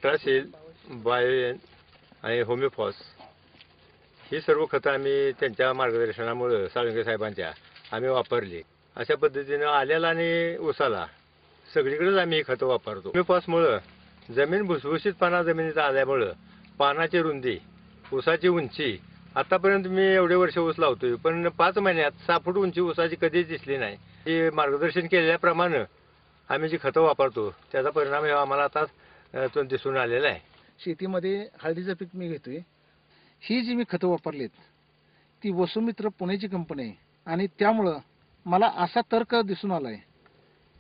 अल्ट्रासेल, बायोएन आणि होमिओफॉस ही सर्व खतं आम्ही त्यांच्या मार्गदर्शनामुळे साळुंखे साहेबांच्या आम्ही वापरली. अशा पद्धतीने आल्याला आणि ऊसाला सगळीकडेच आम्ही ही खतं वापरतो. होमिओफॉसमुळं जमीन भुसभुशीतपणा जमिनीत आल्यामुळं पानाची रुंदी, ऊसाची उंची, आतापर्यंत मी एवढे वर्ष ऊस लावतोय पण 5 महिन्यात 6 फूट उंची ऊसाची कधीच दिसली नाही. हे मार्गदर्शन केल्याप्रमाणे आम्ही जी खतं वापरतो त्याचा परिणाम हे आम्हाला आता दिसून आलेला आहे. शेतीमध्ये हळदीचं पीक मी घेतोय. ही जी मी खतं वापरलीत ती वसुमित्र पुण्याची कंपनी आहे आणि त्यामुळं मला असा तर्क दिसून आलाय.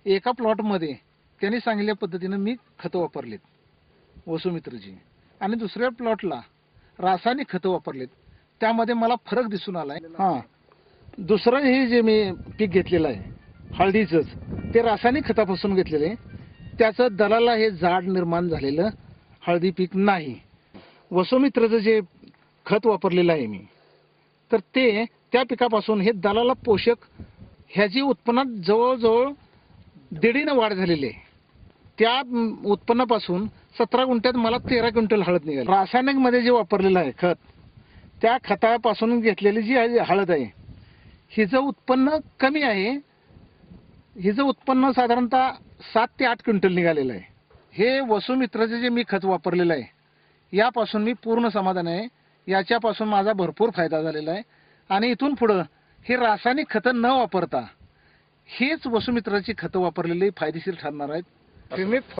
एका प्लॉटमध्ये त्यांनी सांगितल्या पद्धतीनं मी खतं वापरलीत वसुमित्रची आणि दुसऱ्या प्लॉटला रासायनिक खतं वापरलीत, त्यामध्ये मला फरक दिसून आलाय. दुसरं हे जे मी पीक घेतलेलं आहे हळदीचंच, ते रासायनिक खतापासून घेतलेलं आहे. त्याचं दलाला हे झाड निर्माण झालेलं हळदी पीक नाही. वसुमित्रचं जे खत वापरलेलं आहे मी, तर ते त्या पिकापासून हे दलाला पोषक ह्याची उत्पन्नात जवळजवळ 1.5 वाढ झालेली आहे. त्या उत्पन्नापासून 17 गुंठ्यात मला 13 क्विंटल हळद निघाली. रासायनिक मध्ये जे वापरलेलं आहे खत, त्या खतापासून घेतलेली जी हळद आहे हिचं उत्पन्न कमी आहे. हिचं उत्पन्न साधारणतः 7 ते 8 क्विंटल निघालेलं आहे. हे वसुमित्रचे जे मी खत वापरलेलं आहे यापासून मी पूर्ण समाधान आहे. याच्यापासून माझा भरपूर फायदा झालेला आहे आणि इथून पुढं हे रासायनिक खतं न वापरता हेच वसुमित्राची खतं वापरलेली फायदेशीर ठरणार आहेत.